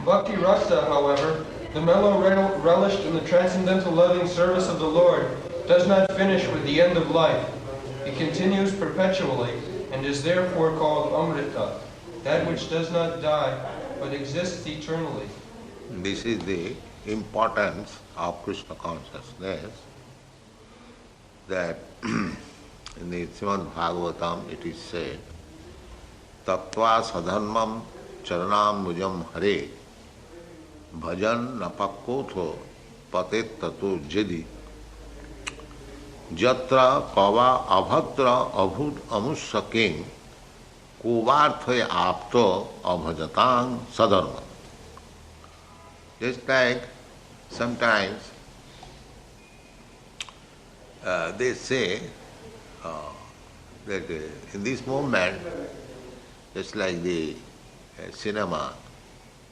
Bhakti-rasa, however, the mellow relished in the transcendental loving service of the Lord, does not finish with the end of life. It continues perpetually and is therefore called amrita, that which does not die but exists eternally. This is the importance of Krishna consciousness, that in the Srimad Bhagavatam it is said, Tattva sadharmam charanam mujam hare bhajan napakotho patet tato jedi jatra pava abhatra abhud amussaking kuvarthaya apto abhajatang sadharmam. Just like sometimes they say that in this moment, just like the cinema,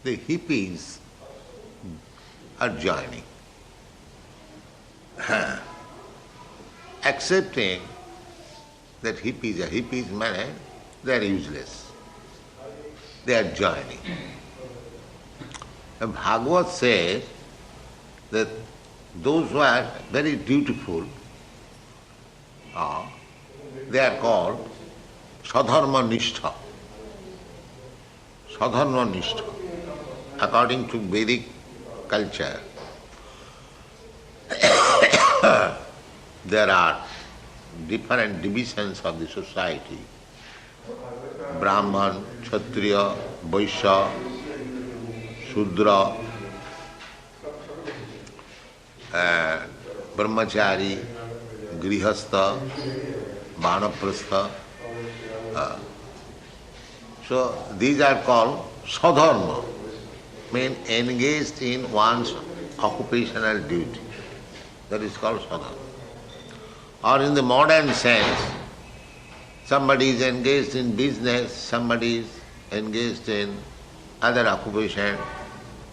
the hippies are joining, accepting that hippies mean they are useless. They are joining. And Bhagavad says that those who are very dutiful, they are called sadharma nishtha. Sadharma nishtha. According to Vedic culture, there are different divisions of the society. Brahman, Kshatriya, Vaishya, Shudra, Brahmachari, Grihastha, Vanaprastha. So these are called sadharma, mean engaged in one's occupational duty. That is called sadharma. Or in the modern sense, somebody is engaged in business, somebody is engaged in other occupation,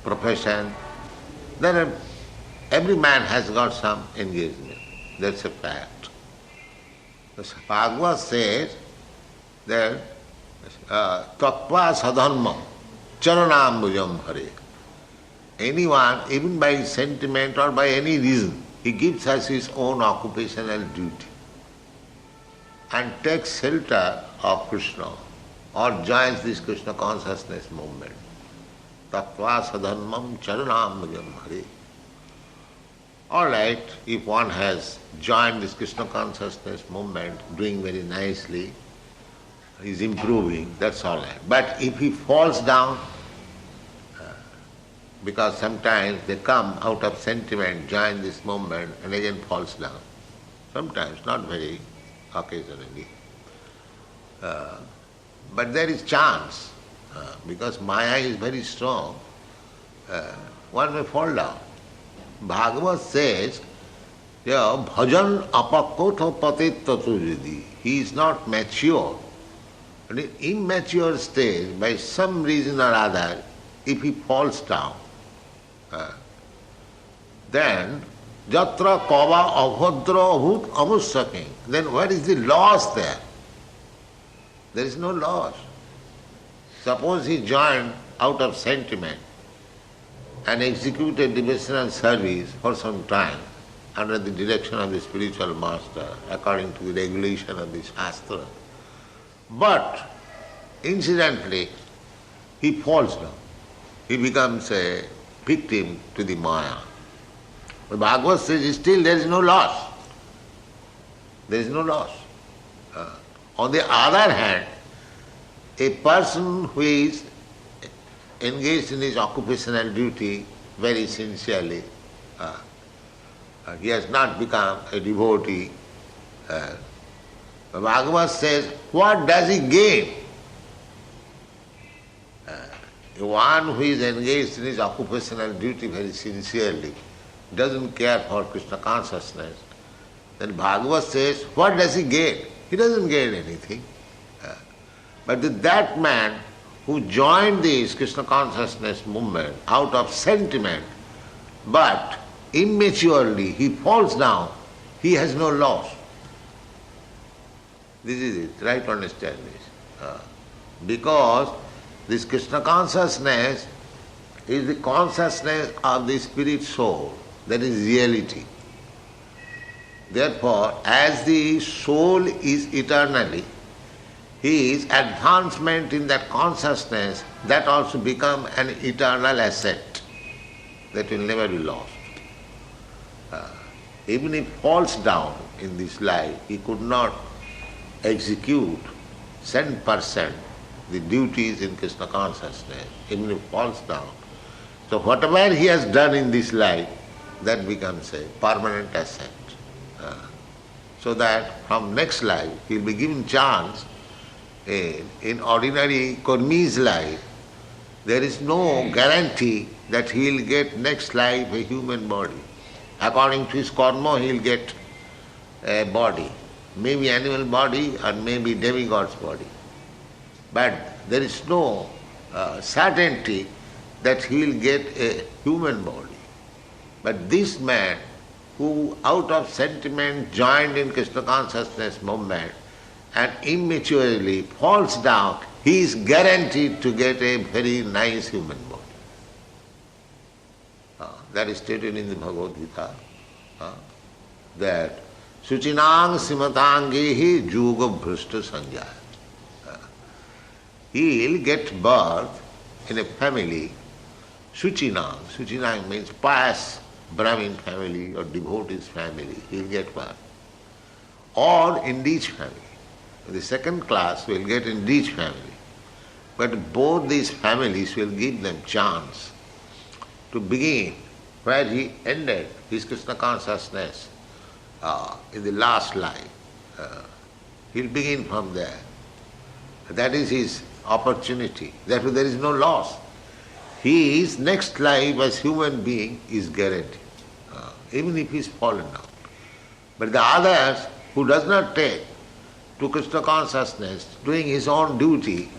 profession, then every man has got some engagement. That's a fact. The Bhagavad says that tattva sadharma charanambujam hare. Anyone, even by sentiment or by any reason, he gives us his own occupational duty and takes shelter of Krishna or joins this Krishna consciousness movement. Tattva sadharmam charanambujam hare. All right, if one has joined this Krishna consciousness movement, doing very nicely, is improving, that's all right. But if he falls down, because sometimes they come out of sentiment, join this movement, and again falls down. Sometimes, not very occasionally. But there is chance, because Maya is very strong, one may fall down. Bhagavad says, bhajan apakotha patit tatu jidi. He is not mature. And in immature stage, by some reason or other, if he falls down, then jatra kava abhadra abhut amussaking. Then what is the loss there? There is no loss. Suppose he joined out of sentiment and executed devotional service for some time under the direction of the spiritual master, according to the regulation of the Shastra. But incidentally, he falls down. He becomes a victim to the Maya. The Bhagavad says still there is no loss. There is no loss. On the other hand, a person who is engaged in his occupational duty very sincerely, he has not become a devotee. The Bhagavad says, what does he gain? One who is engaged in his occupational duty very sincerely, doesn't care for Krishna consciousness, then Bhagavad says, what does he gain? He doesn't gain anything. But that man who joined this Krishna consciousness movement out of sentiment, but immaturely he falls down, he has no loss. This is it, try to understand this. Because this Krishna consciousness is the consciousness of the spirit soul, that is reality. Therefore, as the soul is eternally, his advancement in that consciousness, that also become an eternal asset that will never be lost. Even if falls down in this life, he could not execute 100% the duties in Krishna consciousness, even if falls down. So whatever he has done in this life, that becomes a permanent asset. So that from next life he will be given chance. In ordinary Kurmi's life, there is no guarantee that he will get next life a human body. According to his karma, he will get a body, maybe animal body or maybe demigod's body. But there is no certainty that he will get a human body. But this man, who out of sentiment joined in Krishna consciousness movement and immaturely falls down, he is guaranteed to get a very nice human body. That is stated in the Bhagavad Gita, that Suchinang Simatangehi Juga Bhrishta Sanjaya. He will get birth in a family, Suchinang. Suchinang means pious Brahmin family or devotee's family. He will get birth. Or in rich family. The second class will get in rich family. But both these families will give them chance to begin where he ended his Krishna consciousness in the last life. He'll begin from there. That is his opportunity. Therefore there is no loss. His next life as human being is guaranteed, even if he is fallen down. But the others who does not take to Krishna consciousness, doing his own duty,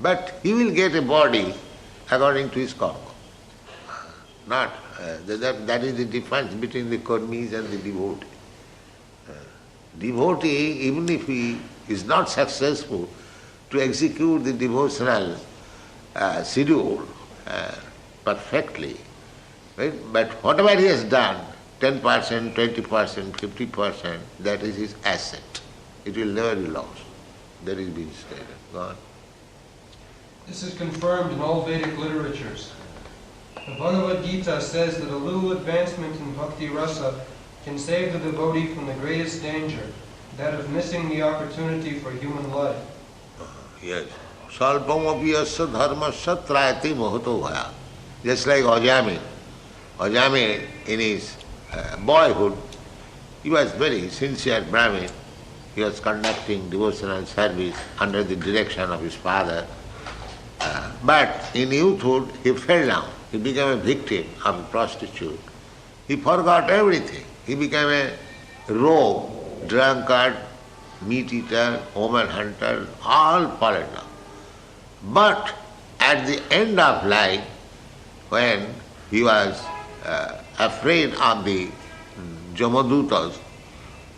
but he will get a body according to his karma. Not that is the difference between the karmis and the devotee. Devotee, even if he is not successful to execute the devotional schedule perfectly, right? But whatever he has done, 10%, 20%, 50%, that is his asset. It will never be lost. That is being stated. Go on. This is confirmed in all Vedic literatures. The Bhagavad Gita says that a little advancement in bhakti-rasa can save the devotee from the greatest danger, that of missing the opportunity for human life. Yes. Salpamapi yasya dharmasya trayati mohato bhaya. Just like Ajami. Ajami in his boyhood, he was very sincere Brahmin. He was conducting devotional service under the direction of his father. But in youthhood, he fell down. He became a victim of a prostitute. He forgot everything. He became a rogue, drunkard, meat-eater, woman hunter, all fallen down. But at the end of life, when he was afraid of the Jamadutas,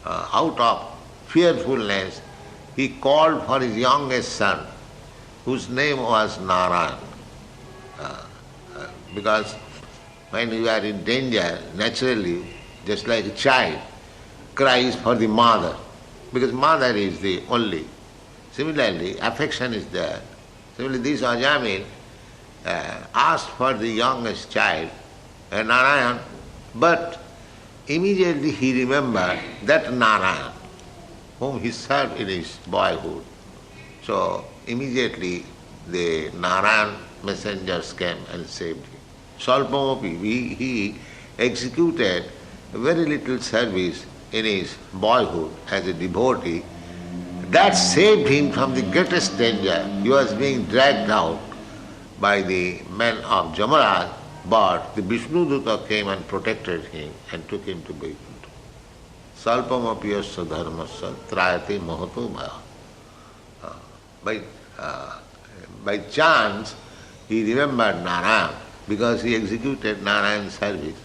out of fearfulness, he called for his youngest son, whose name was Narayan. Because when you are in danger, naturally, just like a child cries for the mother, because mother is the only. Similarly, affection is there. Similarly, this Ajamil asked for the youngest child, Narayan, but immediately he remembered that Narayan, whom he served in his boyhood. So immediately the Narayan messengers came and saved him. Salpamapi, he executed very little service in his boyhood as a devotee. That saved him from the greatest danger. He was being dragged out by the men of Jamaraj, but the Vishnuduta came and protected him and took him to Vaikuntha. Salpamapi yasya dharmasya trayati mohato bhaya. By chance, he remembered Narayan because he executed Narayan's service.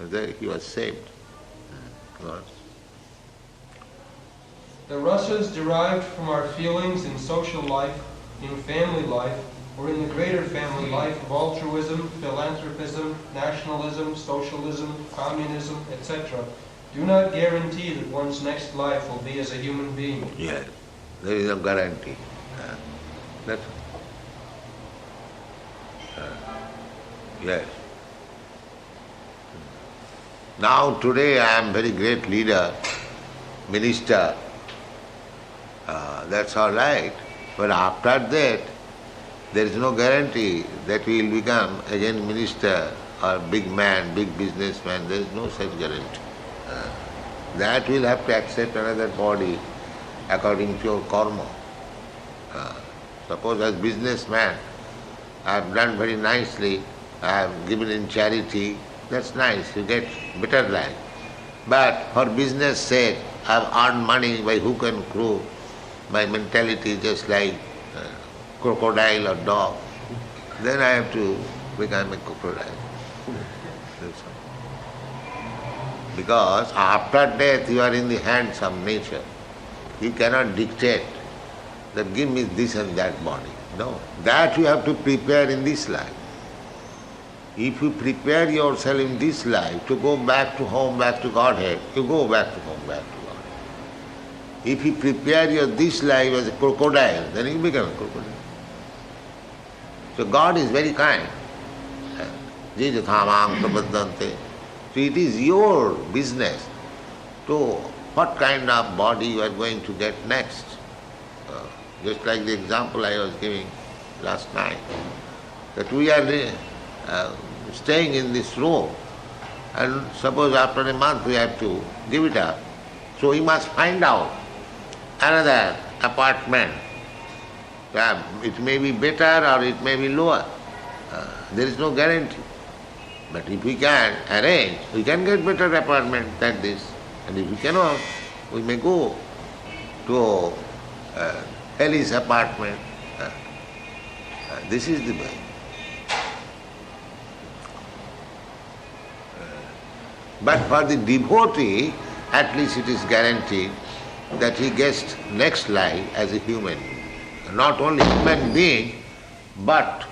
There he was saved. The rasas derived from our feelings in social life in family life, or in the greater family life of altruism, philanthropism, nationalism, socialism, communism, etc., do not guarantee that one's next life will be as a human being. Yes, there is no guarantee. That's yes. Now today I am very great leader, minister. That's all right. But after that, there is no guarantee that we will become again minister or big man, big businessman. There is no such guarantee. That will have to accept another body according to your karma. Suppose as businessman, I have done very nicely, I have given in charity, that's nice, you get better life. But for business sake, I have earned money by hook and crook. My mentality is just like crocodile or dog. Then I have to become a crocodile. That's all. Because after death you are in the hands of nature. You cannot dictate that give me this and that body. No, that you have to prepare in this life. If you prepare yourself in this life to go back to home, back to Godhead, you go back to home, back to Godhead. If you prepare this life as a crocodile, then you become a crocodile. So God is very kind. So it is your business to what kind of body you are going to get next. Just like the example I was giving last night, that we are staying in this room, and suppose after a month we have to give it up. So we must find out another apartment. It may be better or it may be lower. There is no guarantee. But if we can arrange, we can get better apartment than this. And if we cannot, we may go to Ellie's apartment. This is the way. But for the devotee, at least it is guaranteed that he gets next life as a human being. Not only human being, but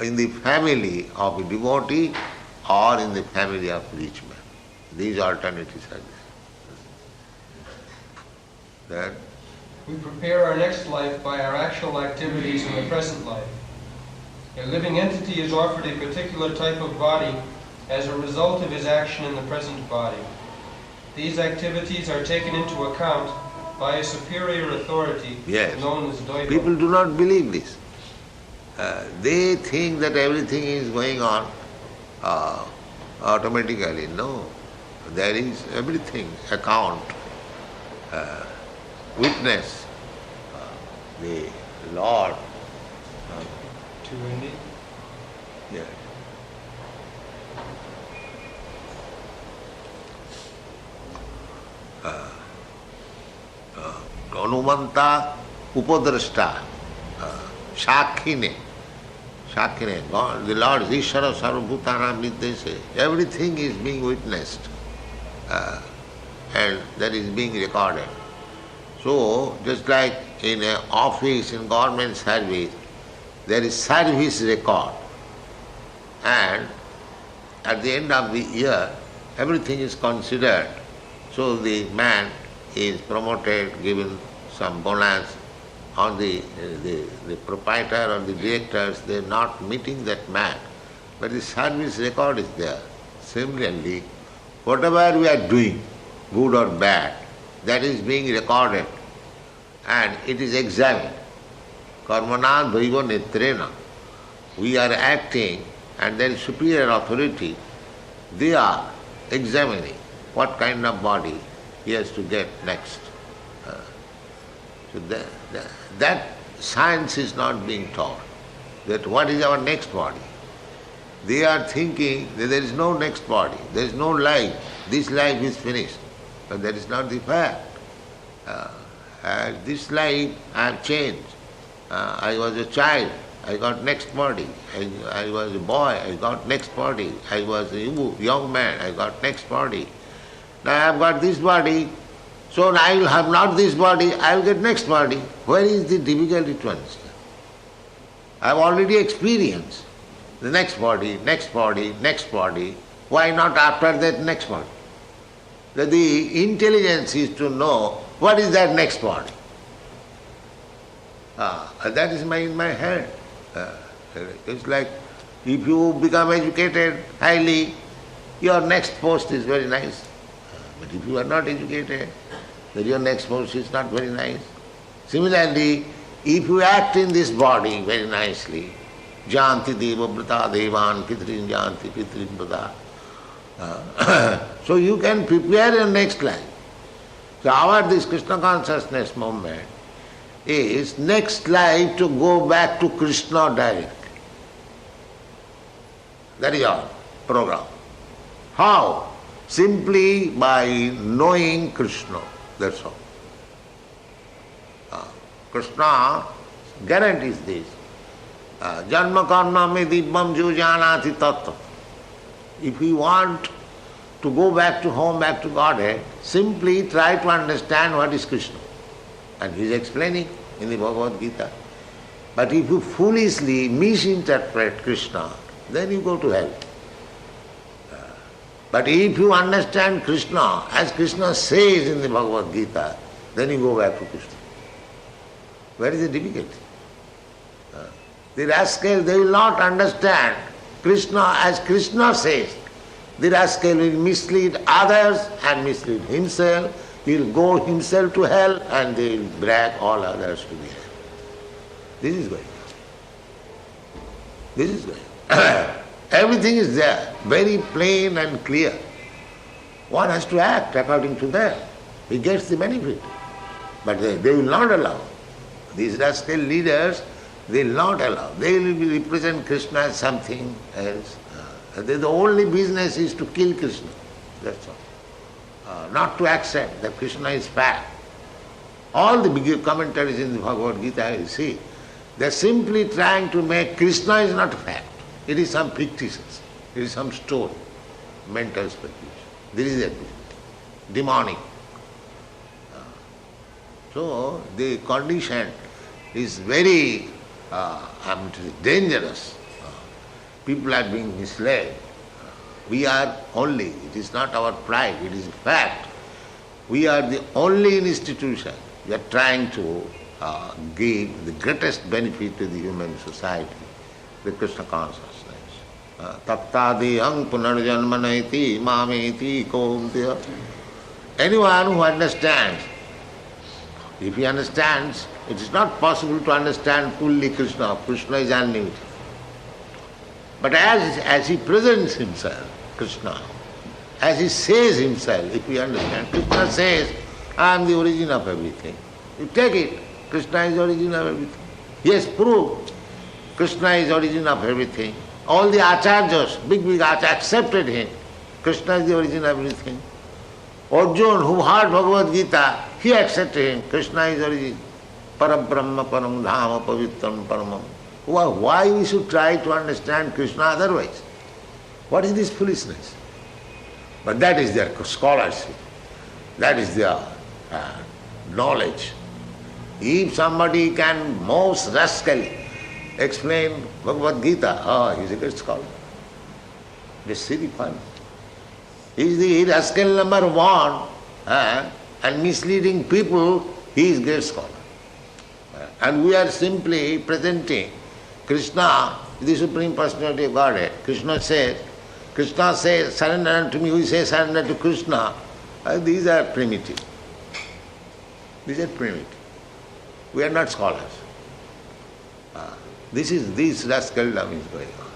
in the family of a devotee or in the family of rich man. These alternatives are there. Then we prepare our next life by our actual activities in the present life. A living entity is offered a particular type of body as a result of his action in the present body. These activities are taken into account by a superior authority known as Daiva. People do not believe this. They think that everything is going on automatically. No, there is everything, account, witness, the Lord. To India? Yes. Anumanta upadrashta, Shakhine, God, the Lord Ishvara Sarvabhutanam Nityasya, everything is being witnessed and that is being recorded. So, just like in an office, in government service, there is service record, and at the end of the year, everything is considered. So the man is promoted, given some bonus, or the proprietor or the directors, they are not meeting that man. But the service record is there. Similarly, whatever we are doing, good or bad, that is being recorded and it is examined. Karmana dvaiva netrena. We are acting and there is superior authority. They are examining what kind of body he has to get next. So that science is not being taught, that what is our next body. They are thinking that there is no next body, there is no life, this life is finished. But that is not the fact. This life I have changed. I was a child, I got next body. I was a boy, I got next body. I was a young man, I got next body. Now I have got this body, so I will have not this body, I will get next body. Where is the difficulty to understand? I've already experienced the next body, next body, next body. Why not after that next body? The intelligence is to know what is that next body. That is in my head. It's like if you become educated highly, your next post is very nice. But if you are not educated, then your next post is not very nice. Similarly, if you act in this body very nicely, janti deva brata devan pitrin janti pitrin brata, so you can prepare your next life. So this Krishna consciousness movement is next life to go back to Krishna directly. That is our program. How? Simply by knowing Krishna. That's all. Krishna guarantees this. Janma karma me dibbam jo janati tattva. If we want to go back to home, back to Godhead, simply try to understand what is Krishna. And he is explaining in the Bhagavad Gita. But if you foolishly misinterpret Krishna, then you go to hell. But if you understand Krishna, as Krishna says in the Bhagavad Gita, then you go back to Krishna. Where is the difficulty? The rascal, they will not understand Krishna as Krishna says. The rascal will mislead others and mislead himself. He will go himself to hell and they will drag all others to the hell. This is going on. This is going on. Everything is there, very plain and clear. One has to act according to that. He gets the benefit. But they will not allow. These rascal leaders, they will not allow. They will represent Krishna as something else. The only business is to kill Krishna. That's all. Not to accept that Krishna is fact. All the big commentaries in the Bhagavad Gita, you see, they are simply trying to make Krishna is not a fact. It is some fictitious. It is some story, mental speculation. This is it. Demonic. So the condition is very dangerous. People are being misled. We are only, it is not our pride, it is a fact. We are the only institution that are trying to give the greatest benefit to the human society, the Krishna consciousness. Tattādiyam punarjanmanaiti mameti kovdya. Anyone who understands, if he understands, it is not possible to understand fully Krishna. Krishna is unlimited. But as he presents himself, Krishna, as he says himself, if we understand, Krishna says, I am the origin of everything. You take it, Krishna is the origin of everything. He has proved Krishna is the origin of everything. All the acharyas, big acharyas accepted him. Krishna is the origin of everything. Arjuna, who heard Bhagavad Gita, he accepted him. Krishna is the origin. Parabrahma param dhama pavitram paramam. Why we should try to understand Krishna otherwise? What is this foolishness? But that is their scholarship. That is their knowledge. If somebody can most rascally explain Bhagavad Gita, he is a great scholar. Just see the fun. He is the rascal number one and misleading people, he is a great scholar. And we are simply presenting Krishna, the Supreme Personality of Godhead. Krishna says, surrender unto me, we say surrender to Krishna. These are primitive. These are primitive. We are not scholars. This rascaldom is going on.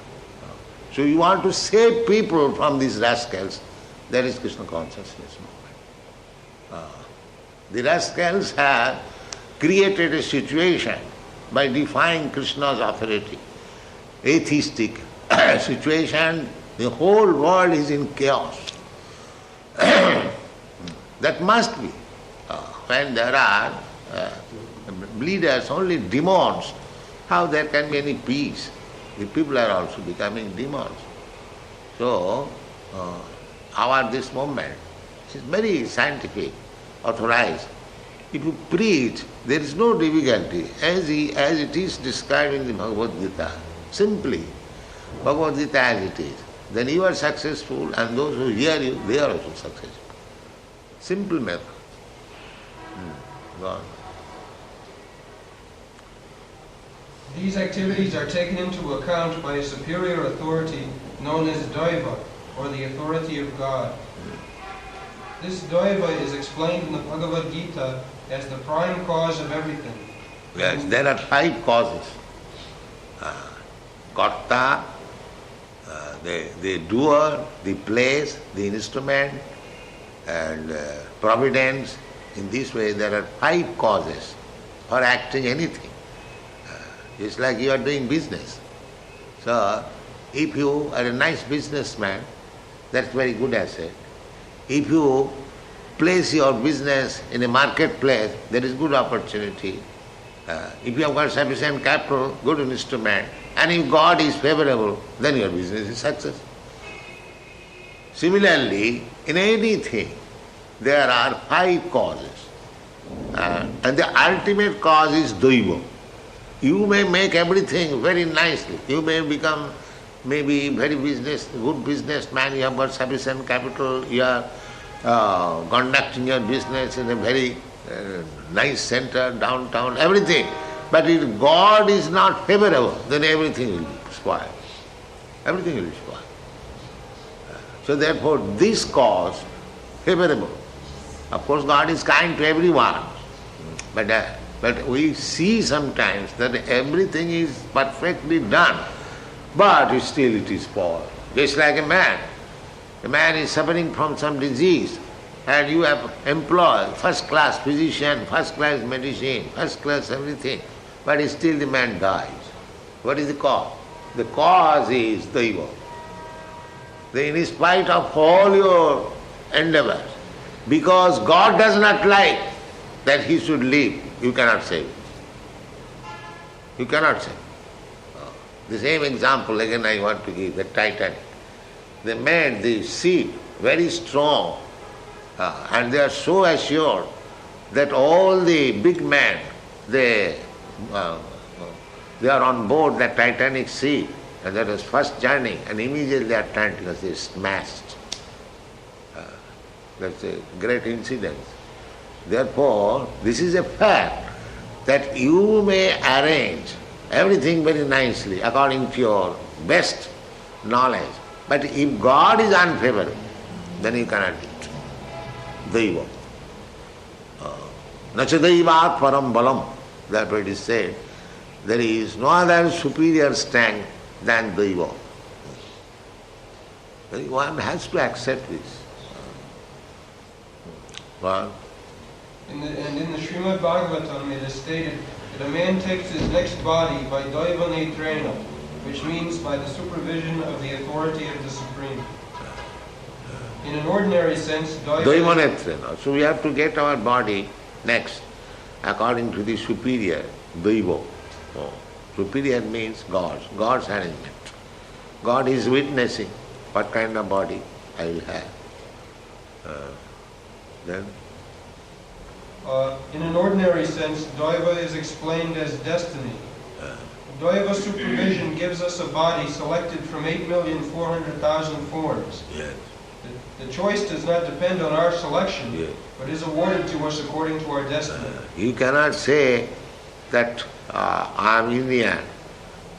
So you want to save people from these rascals, that is Krishna consciousness movement. The rascals have created a situation by defying Krishna's authority. Atheistic situation, the whole world is in chaos. That must be. When there are leaders, only demons, how there can be any peace? The people are also becoming demons. So, this movement is very scientific, authorized. If you preach, there is no difficulty, as it is described in the Bhagavad Gita, simply, Bhagavad Gita as it is. Then you are successful, and those who hear you, they are also successful. Simple method. Go on. These activities are taken into account by a superior authority known as Daiva, or the authority of God. This Daiva is explained in the Bhagavad Gita as the prime cause of everything. Yes, there are 5 causes. Karta, the doer, the place, the instrument, and providence. In this way there are 5 causes for acting anything. It's like you are doing business. So, if you are a nice businessman, that's very good asset. If you place your business in a marketplace, there is good opportunity. If you have got sufficient capital, good instrument, and if God is favorable, then your business is success. Similarly, in anything, there are 5 causes. And the ultimate cause is Daiva. You may make everything very nicely. You may become maybe very good businessman, you have got sufficient capital, you are conducting your business in a very nice center, downtown, everything. But if God is not favorable, then everything will be spoiled. Everything will be spoiled. So therefore, this cause, favorable. Of course, God is kind to everyone. But we see sometimes that everything is perfectly done, but still it is spoiled. Just like a man. A man is suffering from some disease, and you have employed first-class physician, first-class medicine, first-class everything, but still the man dies. What is the cause? The cause is Daiva. Then in spite of all your endeavors, because God does not like that he should live, you cannot save him. You cannot save him. The same example again I want to give, the Titanic. They made the ship very strong, and they are so assured that all the big men, they are on board the Titanic ship, and that was first journey, and immediately Atlantic was smashed. That's a great incident. Therefore, this is a fact that you may arrange everything very nicely according to your best knowledge. But if God is unfavorable, then you cannot do it. Daiva. Nacha daivat param balam. Therefore it is said, there is no other superior strength than Daiva. One has to accept this. Well, in the Srimad Bhagavatam it is stated that a man takes his next body by Daiva Netrena, which means by the supervision of the authority of the Supreme. In an ordinary sense, Daiva Netrena. So we have to get our body next, according to the superior, Daiva. Superior means God's arrangement. God is witnessing what kind of body I will have. Then? In an ordinary sense, Daiva is explained as destiny. Daiva supervision gives us a body selected from 8,400,000 forms. Yes. The choice does not depend on our selection, yes, but is awarded to us according to our destiny. You cannot say that I am Indian,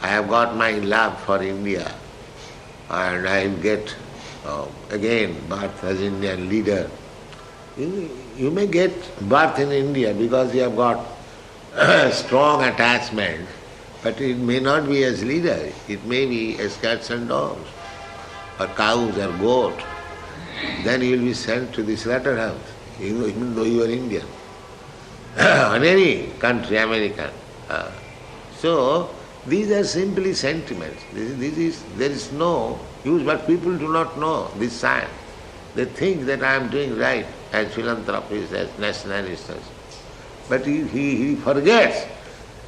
I have got my love for India, and I will get again birth as Indian leader. You may get birth in India because you have got strong attachment, but it may not be as leader. It may be as cats and dogs, or cows or goat. Then you will be sent to the slaughterhouse, even though you are Indian. In any country, American. So, these are simply sentiments. There is no use, but people do not know this science. They think that I am doing right as philanthropists, as nationalists. But he forgets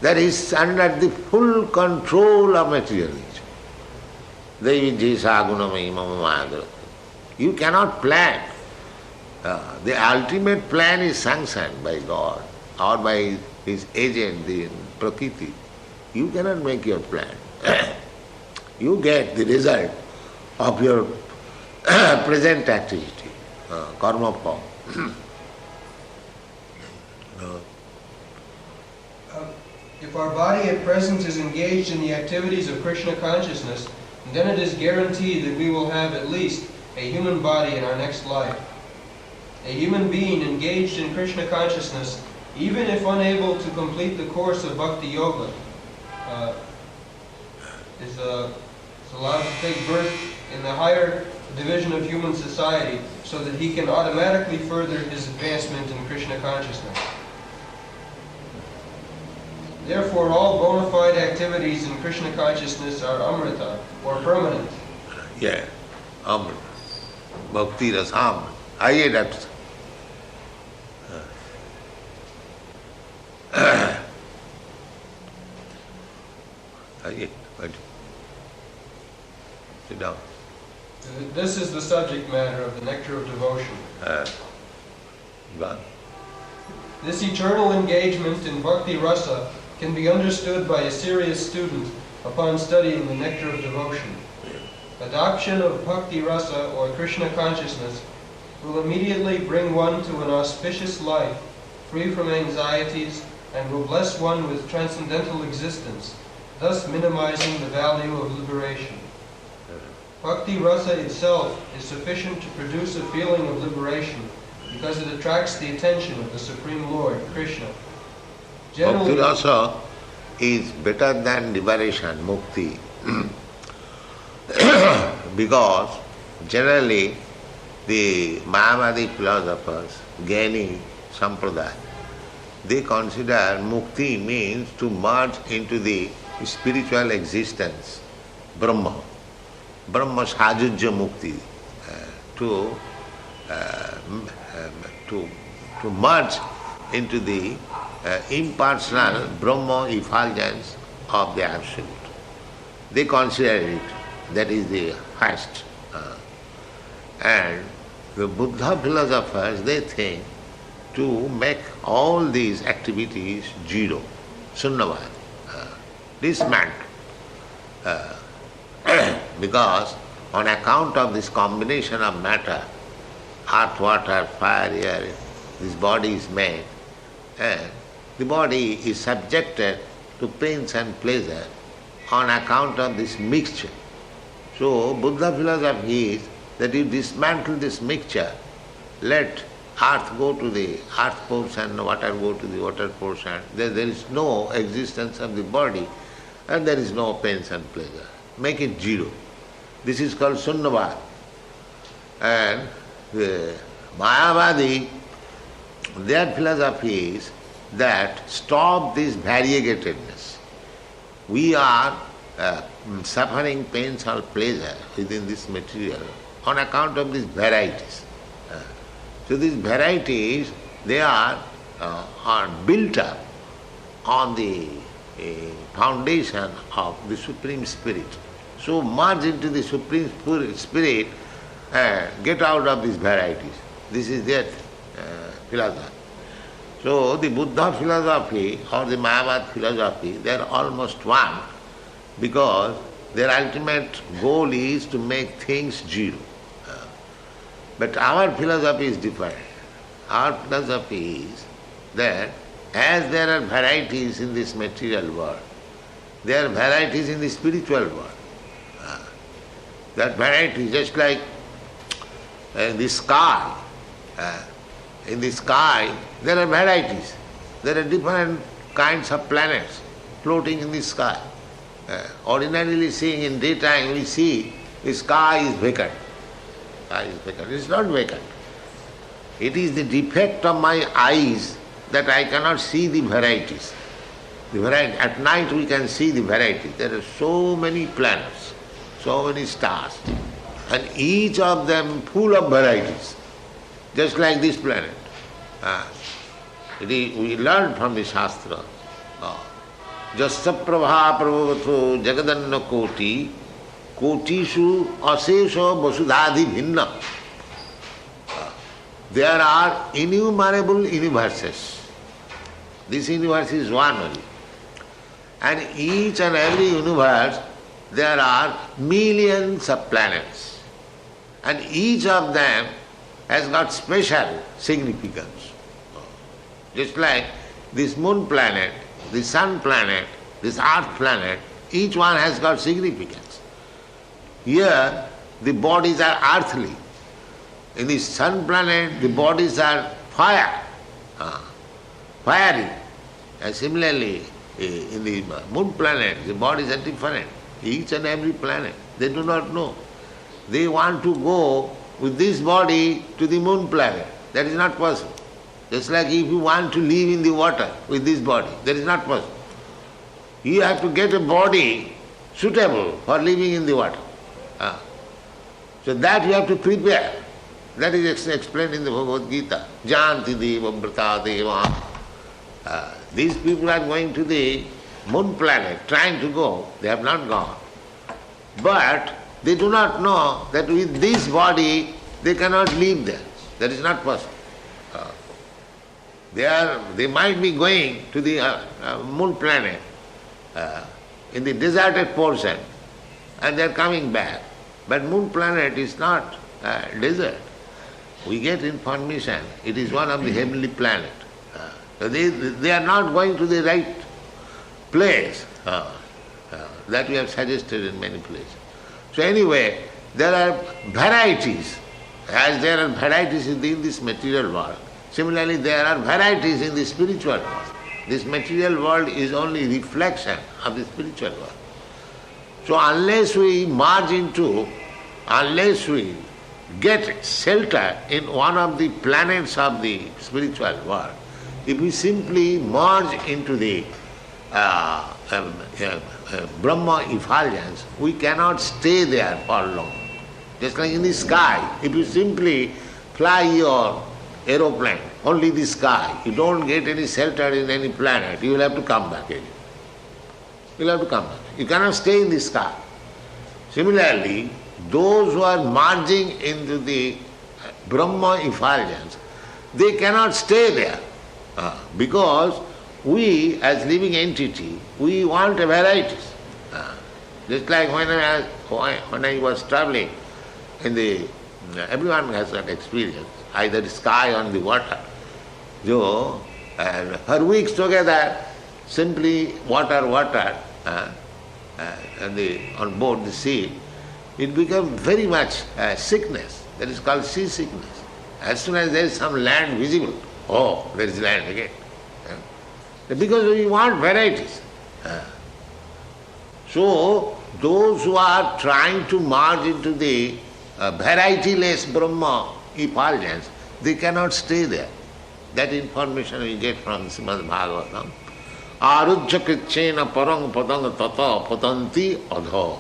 that he is under the full control of materialism. You cannot plan. the ultimate plan is sanctioned by God or by His agent, the Prakriti. You cannot make your plan. You get the result of your present activity, karma form. If our body at present is engaged in the activities of Krishna consciousness, then it is guaranteed that we will have at least a human body in our next life. A human being engaged in Krishna consciousness, even if unable to complete the course of Bhakti Yoga, is allowed to take birth in the higher division of human society so that he can automatically further his advancement in Krishna consciousness. Therefore, all bona fide activities in Krishna consciousness are amrita, or permanent. Yeah, amrita. Bhakti-rasa amrita. I adapt. Sit down. This is the subject matter of the nectar of devotion. This eternal engagement in bhakti-rasa can be understood by a serious student upon studying the nectar of devotion. Adoption of bhakti-rasa or Krishna consciousness will immediately bring one to an auspicious life, free from anxieties, and will bless one with transcendental existence, thus minimizing the value of liberation. Bhakti-rasa itself is sufficient to produce a feeling of liberation because it attracts the attention of the Supreme Lord, Krishna. Bhakti-rasa is better than liberation, mukti. Because generally the Mayavadi philosophers, Gyani Sampradaya, they consider mukti means to merge into the spiritual existence, Brahma. Brahma sajujya mukti, to merge into the impersonal Brahma effulgence of the Absolute. They consider it, that is the highest. And the Buddha philosophers, they think to make all these activities zero, sunnavad, dismantle. Because on account of this combination of matter, earth, water, fire, air, this body is made, and the body is subjected to pains and pleasure on account of this mixture. So Buddha philosophy is that you dismantle this mixture, let earth go to the earth portion, water go to the water portion, there is no existence of the body and there is no pains and pleasure. Make it zero. This is called sunnavad. And the Mayavadi, their philosophy is that stop this variegatedness. We are suffering pains or pleasure within this material on account of these varieties. So these varieties, they are built up on the foundation of the Supreme Spirit. So merge into the Supreme Spirit and get out of these varieties. This is their philosophy. So the Buddha philosophy or the Mayavad philosophy, they are almost one because their ultimate goal is to make things zero. But our philosophy is different. Our philosophy is that as there are varieties in this material world, there are varieties in the spiritual world. That variety, just like in the sky, there are varieties. There are different kinds of planets floating in the sky. Ordinarily seeing in daytime, we see the sky is vacant. It is not vacant. It is the defect of my eyes that I cannot see the varieties. At night we can see the varieties. There are so many planets, so many stars, and each of them full of varieties, just like this planet. We learned from the Shastra. Jasya prabha prabhavato jagadanna koti kotishu asesha vasudhadhi bhinna. there are innumerable universes. This universe is one only. And each and every universe, there are millions of planets. And each of them has got special significance. Just like this moon planet, the sun planet, this earth planet, each one has got significance. Here, the bodies are earthly. In the sun planet, the bodies are fiery. And similarly, in the moon planet, the bodies are different. Each and every planet, they do not know. They want to go with this body to the moon planet. That is not possible. Just like if you want to live in the water with this body, that is not possible. You have to get a body suitable for living in the water. So that you have to prepare. That is explained in the Bhagavad Gita. Janti deva brata deva. These people are going to the moon planet, trying to go. They have not gone. But they do not know that with this body they cannot live there. That is not possible. They might be going to the moon planet in the deserted portion and they are coming back. But moon planet is not desert. We get information, it is one of the heavenly planets. They are not going to the right place that we have suggested in many places. So anyway, there are varieties. As there are varieties in this material world, similarly there are varieties in the spiritual world. This material world is only reflection of the spiritual world. So unless we get shelter in one of the planets of the spiritual world, if we simply merge into the Brahma effulgence, we cannot stay there for long. Just like in the sky, if you simply fly your aeroplane, only the sky, you don't get any shelter in any planet, you will have to come back again. You will have to come back. You cannot stay in the sky. Similarly, those who are merging into the Brahma effulgence, they cannot stay there. Because we, as living entity, we want a varieties. Just like when I was traveling, everyone has that experience, either the sky or the water. So, for weeks together, simply water, on board the sea, it becomes very much sickness. That is called seasickness. As soon as there is some land visible, oh, there is land again. Because we want varieties. So, those who are trying to merge into the varietyless Brahma effulgence, they cannot stay there. That information we get from Srimad Bhagavatam. Arujya kṛṣṇa parang padang tata patanti adho.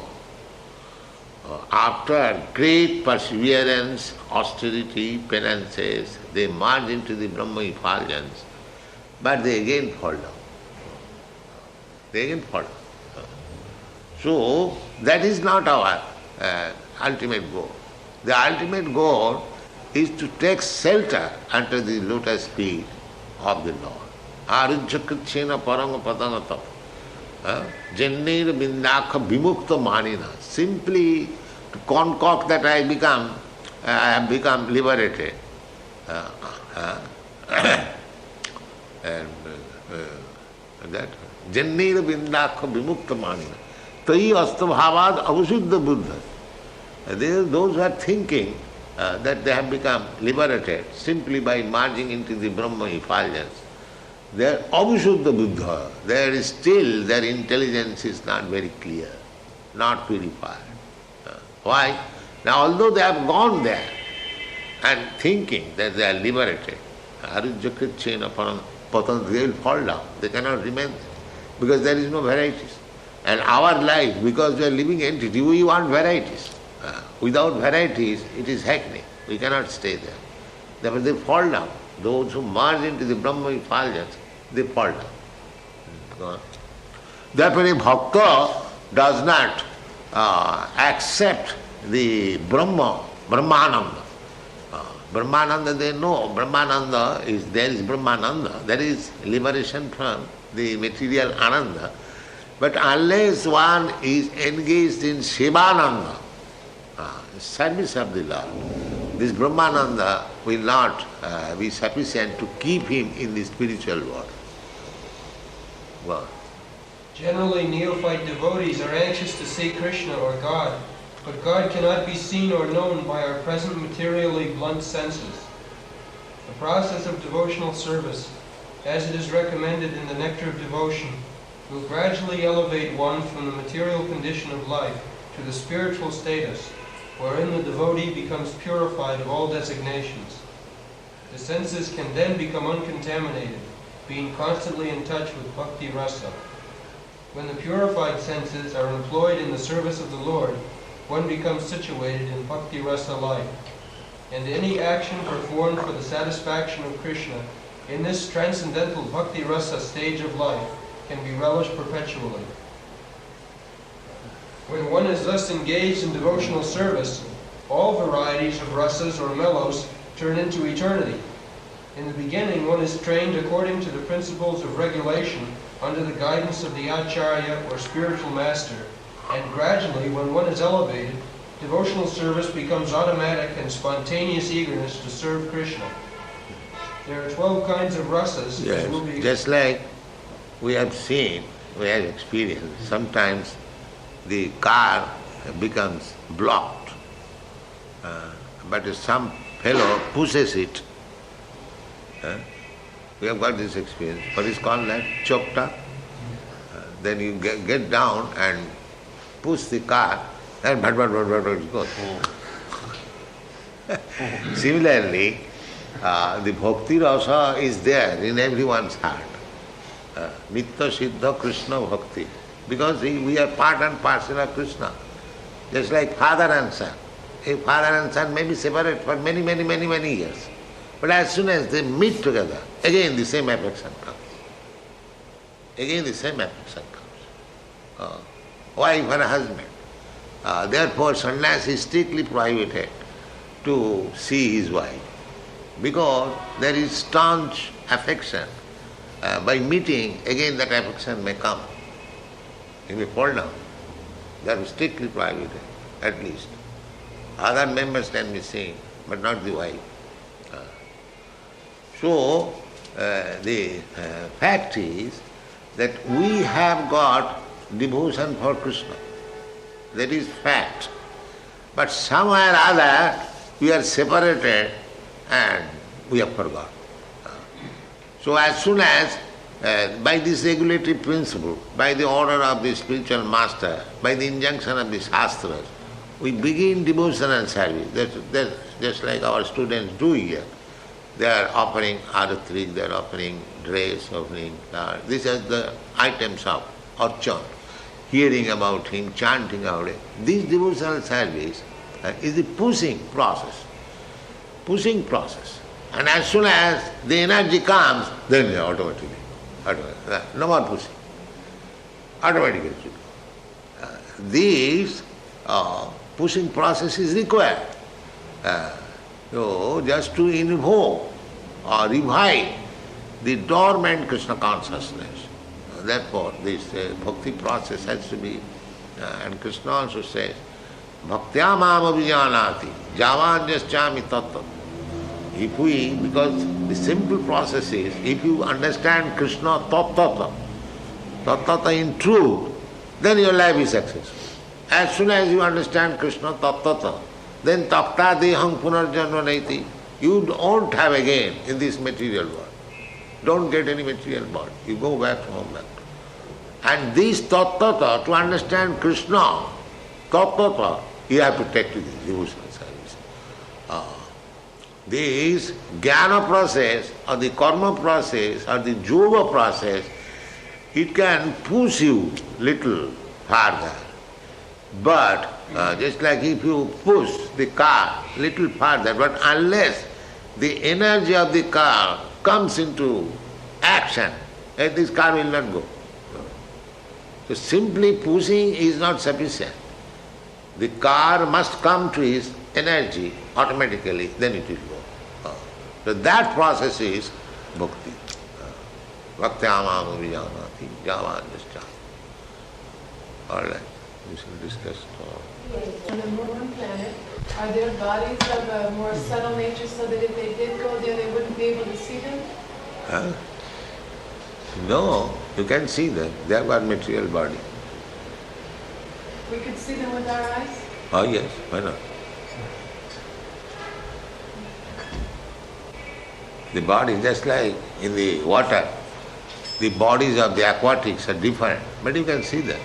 After great perseverance, austerity, penances, they merge into the Brahma effulgence, but they again fall down. So, that is not our ultimate goal. The ultimate goal is to take shelter under the lotus feet of the Lord. Arujya kṛṣṇa parang padang tata. Jannir bindakha vimukta manina. Simply to concoct that I have become liberated. And that Jannir bindakha vimukta manina. Tai astabhavad avasuddha buddha. Those who are thinking that they have become liberated simply by merging into the Brahma effulgence, they are avasuddha buddha. There is still, their intelligence is not very clear, not purified. Why? Now although they have gone there and thinking that they are liberated, arujya kṛṣṇa patanti, they will fall down. They cannot remain there because there is no varieties. And our life, because we are living entity, we want varieties. Without varieties, it is hackney. We cannot stay there. Therefore they fall down. Those who merge into the Brahma effulgence, they fall down. Therefore a bhakta does not accept the Brahmananda. Brahmananda, they know Brahmananda is, there is Brahmananda, that is liberation from the material ananda. But unless one is engaged in Shivananda, service of the Lord, this Brahmananda will not be sufficient to keep him in the spiritual world. Well, Generally, neophyte devotees are anxious to see Krishna or God, but God cannot be seen or known by our present materially blunt senses. The process of devotional service, as it is recommended in the Nectar of Devotion, will gradually elevate one from the material condition of life to the spiritual status, wherein the devotee becomes purified of all designations. The senses can then become uncontaminated, being constantly in touch with bhakti-rasa. When the purified senses are employed in the service of the Lord, one becomes situated in bhakti-rasa life, and any action performed for the satisfaction of Krishna in this transcendental bhakti-rasa stage of life can be relished perpetually. When one is thus engaged in devotional service, all varieties of rasas or mellows turn into eternity. In the beginning, one is trained according to the principles of regulation under the guidance of the acharya or spiritual master, and gradually, when one is elevated, devotional service becomes automatic and spontaneous eagerness to serve Krishna. There are 12 kinds of rasas. yes, Will be just like we have seen, we have experienced, sometimes the car becomes blocked, but if some fellow pushes it, we have got this experience. What is called that? Chocked. Then you get down and push the car, and it goes. Similarly, the bhakti-rasa is there in everyone's heart. Nitya-siddha kṛṣṇa-bhakti. Because we are part and parcel of Krishna. Just like father and son. A father and son may be separate for many years. But as soon as they meet together, again the same affection comes. Again the same affection comes. Wife and husband. Therefore, sannyāsī is strictly prohibited to see his wife. Because there is staunch affection. By meeting, again that affection may come. It may fall down. That is strictly prohibited, at least. Other members can be seen, but not the wife. So, the fact is that we have got devotion for Krishna. That is fact. But somewhere or other we are separated and we have forgot. So as soon as by this regulatory principle, by the order of the spiritual master, by the injunction of the shastras, we begin devotional service. That's just like our students do here. They are offering aratri, they are offering dress, offering these are the items of archan. Hearing about him, chanting about it. This devotional service is the pushing process. Pushing process. And as soon as the energy comes, then automatically. No more pushing. Automatically. This pushing process is required. So just to invoke or revive the dormant Krishna consciousness. Therefore, this bhakti process has to be, and Krishna also says, bhaktya mam abhijanati, javanyaschami tattva. If we, because the simple process is, if you understand Krishna tattva in truth, then your life is successful. As soon as you understand Krishna tattva, then tapta deham punarjanma naiti. You don't have again in this material world. Don't get any material body. You go back home back. And this tattva, to understand Krishna, tattva, you have to take to this devotional service. This jnana process or the karma process or the yoga process, it can push you little farther. But just like if you push the car little farther, but unless the energy of the car comes into action, this car will not go. So simply pushing is not sufficient. The car must come to its energy automatically, then it will go. So that process is bhakti. Bhakti-amam vijanati, java-nishcha. All right, we shall discuss tomorrow. On the moon planet, are there bodies of a more subtle nature so that if they did go there, they wouldn't be able to see them? Huh? No, you can see them. They have got material body. We could see them with our eyes? Oh yes, why not? The body, just like in the water, the bodies of the aquatics are different, but you can see them.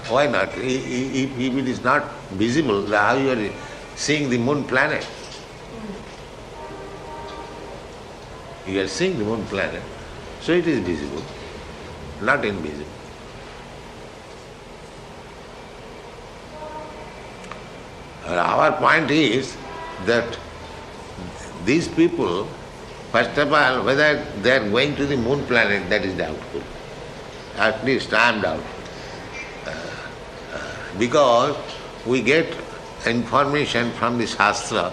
Why not? If it is not visible, how you are seeing the moon planet? You are seeing the moon planet, so it is visible, not invisible. Our point is that these people, first of all, whether they are going to the moon planet, that is doubtful. At least I am doubtful. Because we get information from the Shastra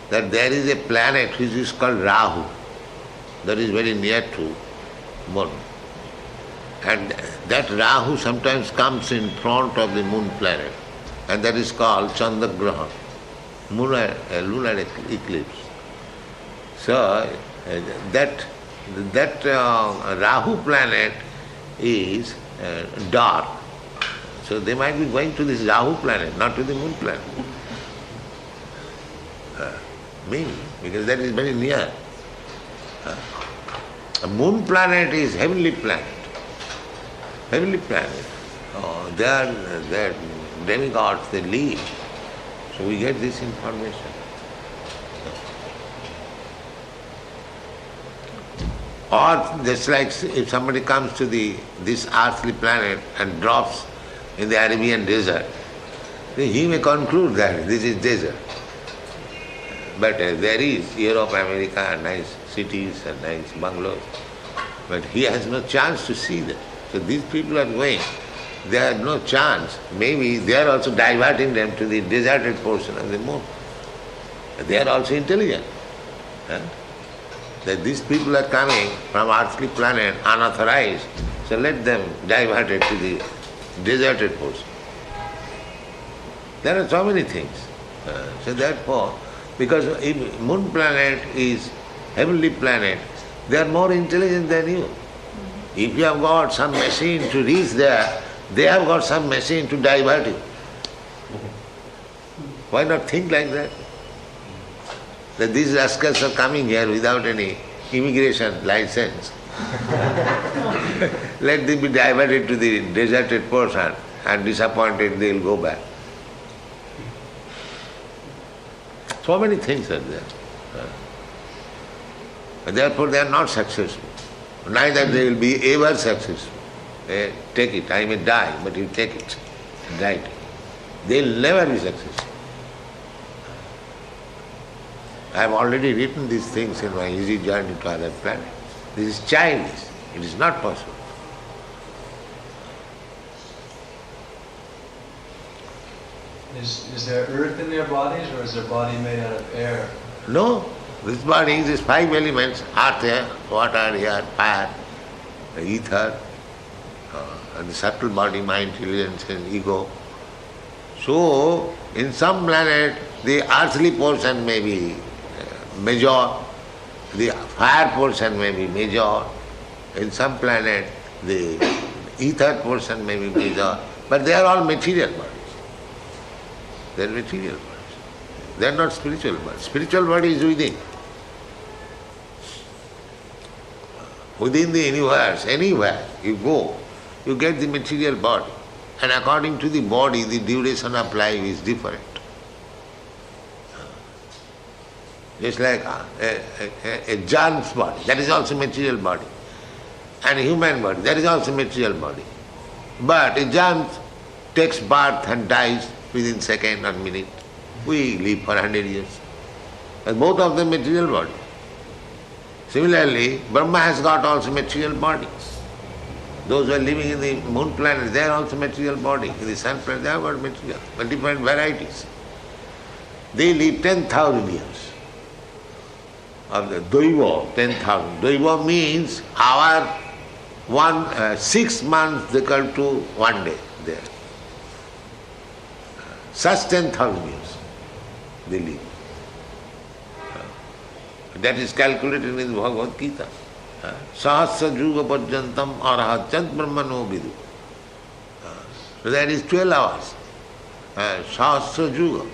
that there is a planet which is called Rahu, that is very near to moon. And that Rahu sometimes comes in front of the moon planet, and that is called Chandragrahan, lunar eclipse. So that Rahu planet is dark. So they might be going to this Rahu planet, not to the moon planet. Maybe, because that is very near. A moon planet is heavenly planet. Heavenly planet. They are demigods, they live. So we get this information. Or just like if somebody comes to this earthly planet and drops in the Arabian desert, he may conclude that this is desert. But there is Europe, America, nice cities and nice bungalows. But he has no chance to see them. So these people are going. They have no chance. Maybe they are also diverting them to the deserted portion of the moon. They are also intelligent. That these people are coming from earthly planet unauthorized, so let them divert it to the deserted portion. There are so many things. So therefore, because if moon planet is heavenly planet, they are more intelligent than you. If you have got some machine to reach there, they have got some machine to divert you. Why not think like that? That these rascals are coming here without any immigration license. Let them be diverted to the deserted portion, and disappointed they will go back. So many things are there. Therefore they are not successful. Neither they will be ever successful. Take it, I may die, but you take it. Right. They will never be successful. I have already written these things in my Easy Journey to Other Planets. This is childish. It is not possible. Is there earth in their bodies, or is their body made out of air? No. This body is these five elements: earth, air, water, air, fire, ether, and the subtle body, mind, intelligence, and ego. So, in some planet, the earthly portion may be major, the fire portion may be major, in some planet the ether portion may be major, but they are all material bodies. They are material bodies. They are not spiritual bodies. Spiritual body is within. Within the universe, anywhere you go, you get the material body. And according to the body, the duration of life is different. Just like a germ's body, that is also material body. And a human body, that is also material body. But a germ takes birth and dies within second or minute. We live for 100 years. And both of them material body. Similarly, Brahma has got also material body. Those who are living in the moon planet, they are also material body. In the sun planet, they have got material, but different varieties. They live 10,000 years. of the Daiva, 10,000. Daiva means our 6 months equal to 1 day there. Such 10,000 years they live. That is calculated in the Bhagavad Gita. Sahasra juga parjantam arahachat brahmano vidu. So that is 12 hours. Sahasra juga.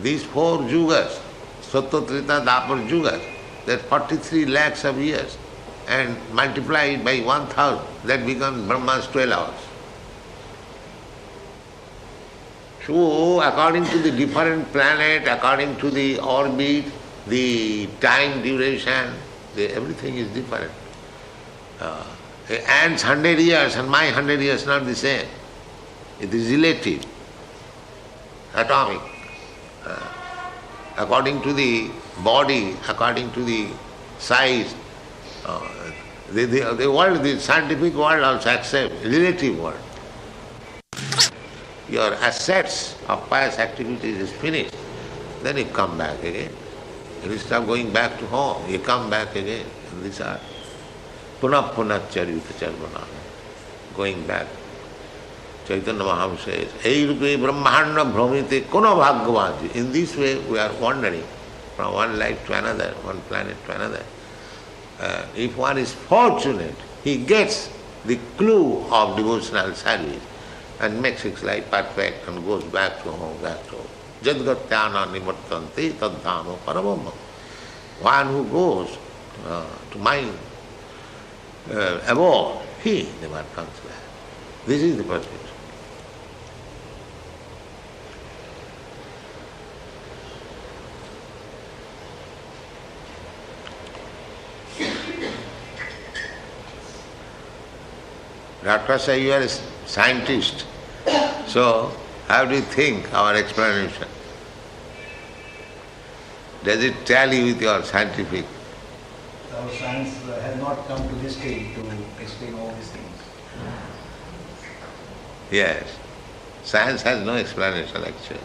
These 4 yugas, Sattva, Treta, Dapar yugas, that 43 lakhs of years, and multiply it by 1,000, that becomes Brahma's 12 hours. So, according to the different planet, according to the orbit, the time duration, everything is different. Ant's 100 years and my 100 years not the same. It is relative, atomic. According to the body, according to the size, the world, the scientific world also accepts relative world. Your assets of pious activities is finished, then you come back again. You start going back to home, you come back again. And these are punah charita charvana, going back. Chaitanya Mahaprabhu says, Ei rupe brahmanda bhramite kono bhagavaji. In this way we are wandering from one life to another, one planet to another. If one is fortunate, he gets the clue of devotional service and makes his life perfect and goes back to home, Jadgatyana nivartante tadhamo paramam. One who goes to mind above, he never comes back. This is the purpose. Dr. say you are a scientist, so how do you think our explanation? Does it tally with your scientific? Our science has not come to this stage to explain all these things. Yes. Science has no explanation actually.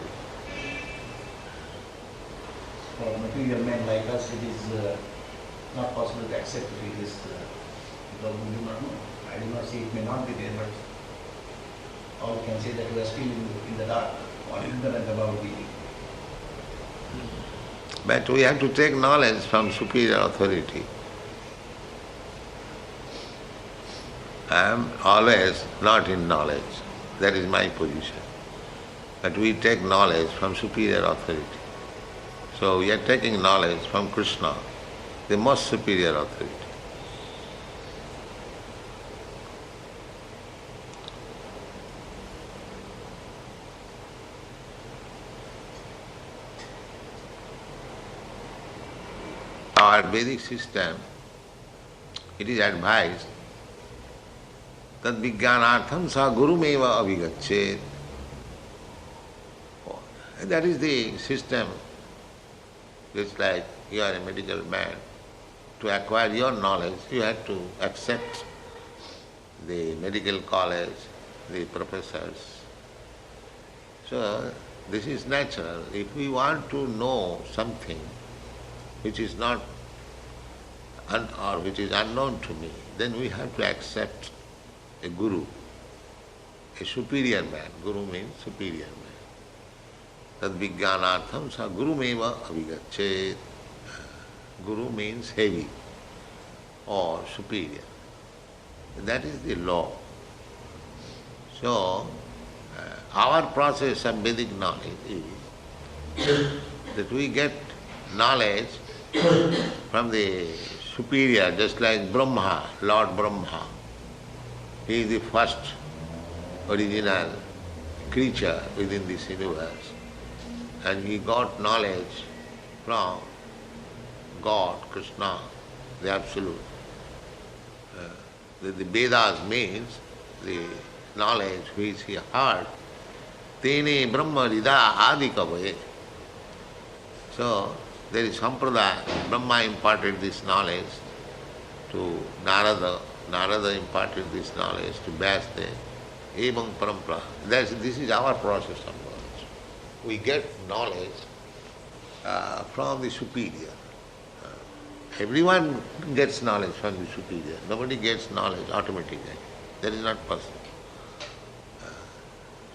For material men like us, it is not possible to accept it is because we do not know. I do not say it may not be there, but all we can say that we are still in the dark or ignorant about the. But we have to take knowledge from superior authority. I am always not in knowledge. That is my position. But we take knowledge from superior authority. So we are taking knowledge from Krishna, the most superior authority. Our Vedic system, it is advised that vijnanartham sa gurumeva avigachet. That is the system. It's like you are a medical man. To acquire your knowledge, you have to accept the medical college, the professors. So this is natural. If we want to know something which is not or which is unknown to me, then we have to accept a guru, a superior man. Guru means superior man. Tad vijnanartham sa gurumeva avigachet. Guru means heavy or superior. That is the law. So, our process of Vedic knowledge is that we get knowledge from the superior, just like Brahma, Lord Brahma. He is the first original creature within this universe. And he got knowledge from God, Krishna, the Absolute. The Vedas means the knowledge which he heard. Tene Brahma Rida Adi Kavaye. So, there is Sampradaya. Brahma imparted this knowledge to Narada. Narada imparted this knowledge to Vyasdev. Evam Parampara. This is our process of knowledge. We get knowledge from the superior. Everyone gets knowledge from the superior. Nobody gets knowledge automatically. That is not possible.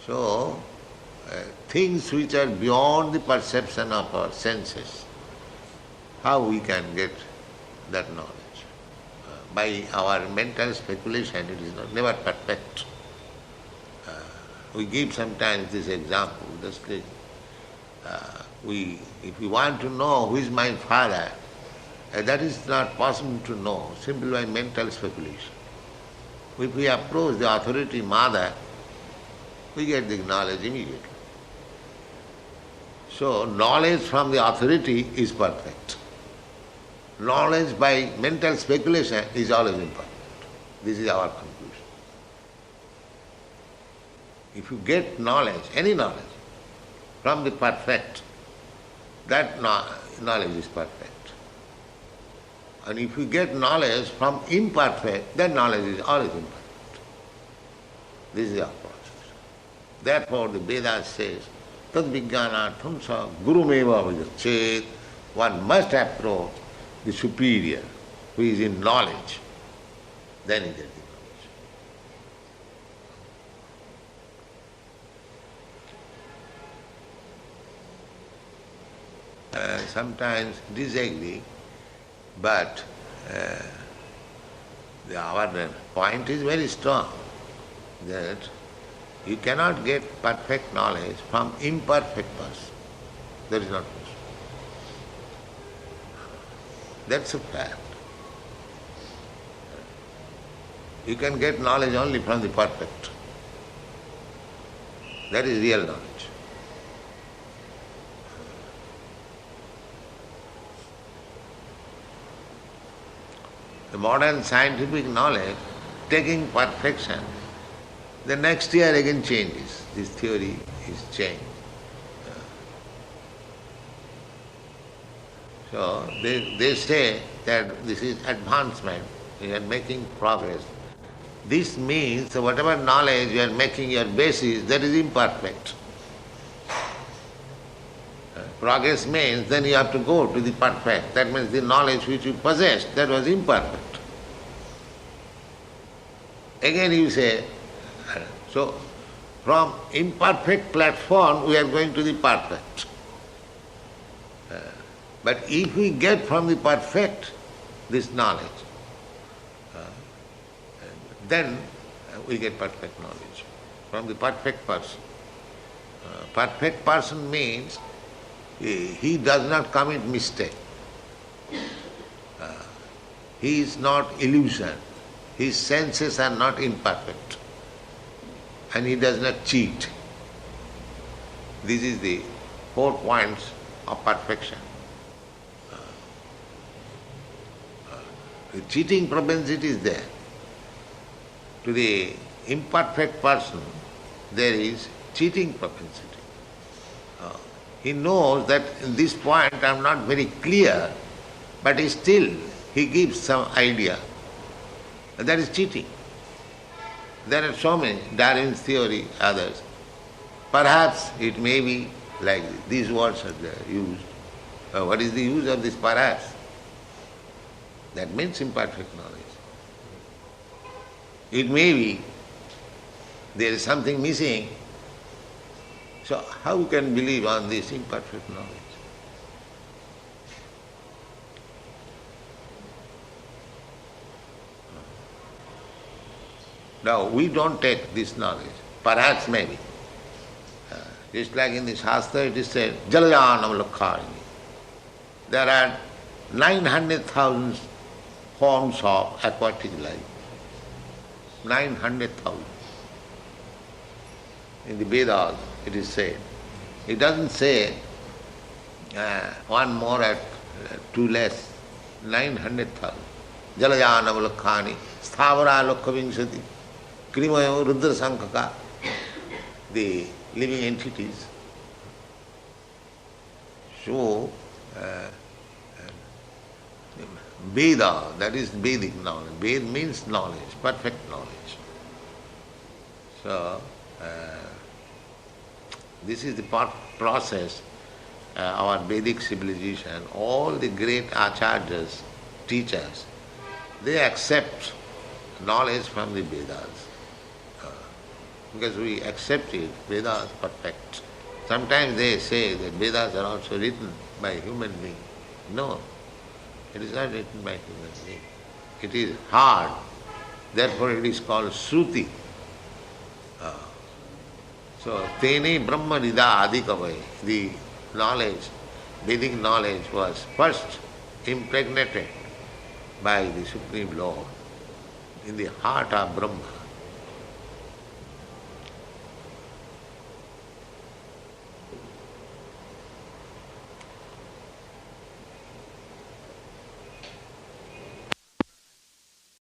So, things which are beyond the perception of our senses, how we can get that knowledge? By our mental speculation, it is never perfect. We give sometimes this example. If we want to know who is my father, that is not possible to know simply by mental speculation. If we approach the authority mother, we get the knowledge immediately. So, knowledge from the authority is perfect. Knowledge by mental speculation is always imperfect. This is our conclusion. If you get knowledge, any knowledge, from the perfect, that knowledge is perfect. And if you get knowledge from imperfect, that knowledge is always imperfect. This is our process. Therefore the Vedas says, tad vijnanartham sa gurumeva vajachet. One must approach the superior who is in knowledge. Then he gets the knowledge. Sometimes disagree, but our point is very strong, that you cannot get perfect knowledge from imperfect person. That is not possible. That's a fact. You can get knowledge only from the perfect. That is real knowledge. The modern scientific knowledge, taking perfection, the next year again changes. This theory is changed. So they say that this is advancement, we are making progress. This means that whatever knowledge you are making your basis, that is imperfect. Progress means then you have to go to the perfect. That means the knowledge which you possessed, that was imperfect. Again you say, so from imperfect platform we are going to the perfect. But if we get from the perfect this knowledge, then we get perfect knowledge from the perfect person. Perfect person means he does not commit mistake. He is not illusion. His senses are not imperfect. And he does not cheat. This is the 4 points of perfection. The cheating propensity is there. To the imperfect person, there is cheating propensity. He knows that in this point I am not very clear, but still he gives some idea. That is cheating. There are so many, Darwin's theory, others. Perhaps it may be like this. These words are there used. What is the use of this perhaps? That means imperfect knowledge. It may be there is something missing. So how you can believe on this imperfect knowledge? Now we don't take this knowledge. Perhaps maybe. Just like in the Shastra it is said, Jalayanam Lakkhani. There are 900,000 forms of aquatic life. 900,000. In the Vedas it is said. It doesn't say one more or two less. 900,000. Jalayanam Lakkhani, Sthavara Lokhavinsati, Krimayo Rudra Sankhaka, the living entities. So, Veda, that is Vedic knowledge. Ved means knowledge, perfect knowledge. So, this is the process, our Vedic civilization, all the great acharyas teachers, they accept knowledge from the Vedas. Because we accept it, Vedas perfect. Sometimes they say that Vedas are also written by human being. No, it is not written by human being. It is hard, therefore it is called Shruti. So, Tene Brahma Nida Adikavai, the knowledge, Vedic knowledge was first impregnated by the Supreme Lord in the heart of Brahma.